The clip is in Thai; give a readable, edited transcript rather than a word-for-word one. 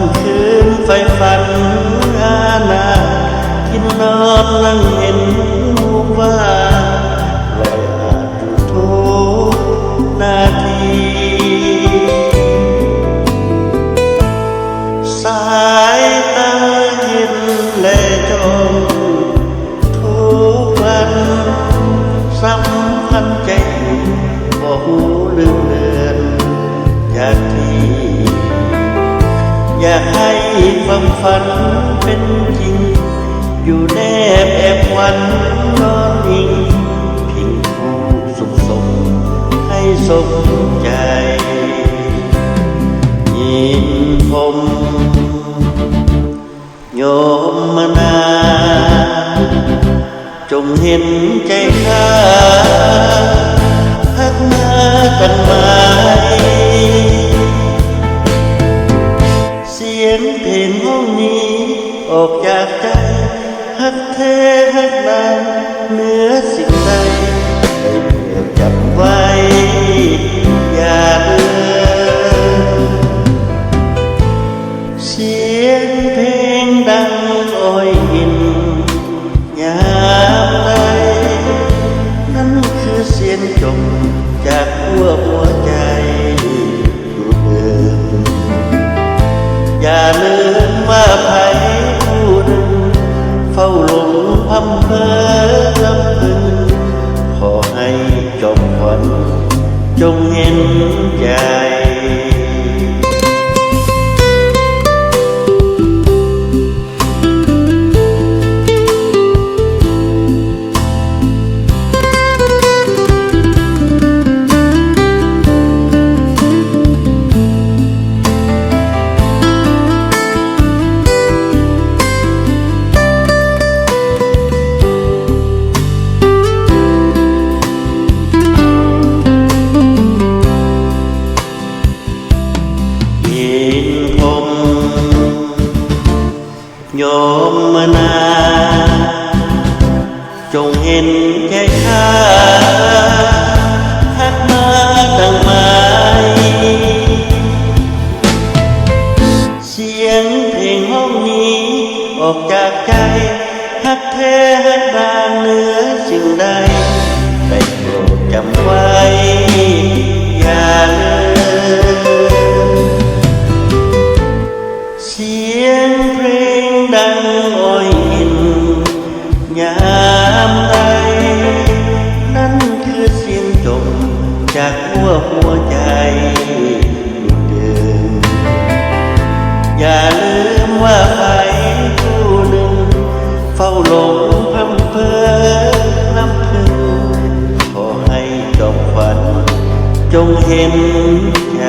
ำคืนไฟฝันอาณากินนอนนั่งเห็นว่าลอยอาจอยู่ทุกนาทีสายตาเห็นและจมทุกวันสัมพันธ์ใจบ่หูลืมเลือนจากที่อยากให้ความฝันเป็นจริงอยู่แนบแอบวันนอนอิงพิงคู่สุขสมให้สมใจยินผมโยมมนาจงเห็นใจข้าพักมากันไหมเสียงเพลงห้องนี้ออกจากใจฮักแท้ฮักนานเหนือสิ่งใดได้เพื่อจำไว้อย่าเลือนเสียงเพลงดังอ้อยอินยามใดนั่นคือเสียงจบจากหัวใจดูเดิมอย่าลืมว่าใครผู้หนึ่งเฝ้าหลงพำเพ้อลำพึงขอให้จบวันจงเห็นใจโยมมนาจงเห็นแก่ข้าฮักมาดังไม้เสียงเพลงห้องนี้ออกจากใจฮักแท้ฮักดางเหนือสิ่งใดได้โปรดจำไว้อย่าลืมเสียงเพลงดังอ้อยอินยามใดนั่นคือเสียงจบจากหัวใจดูเดิมอย่าลืมว่าใครผู้หนึ่งเฝ้าหลงพำเพ้อน้ำพึงขอให้จบฝันจงเห็นใจ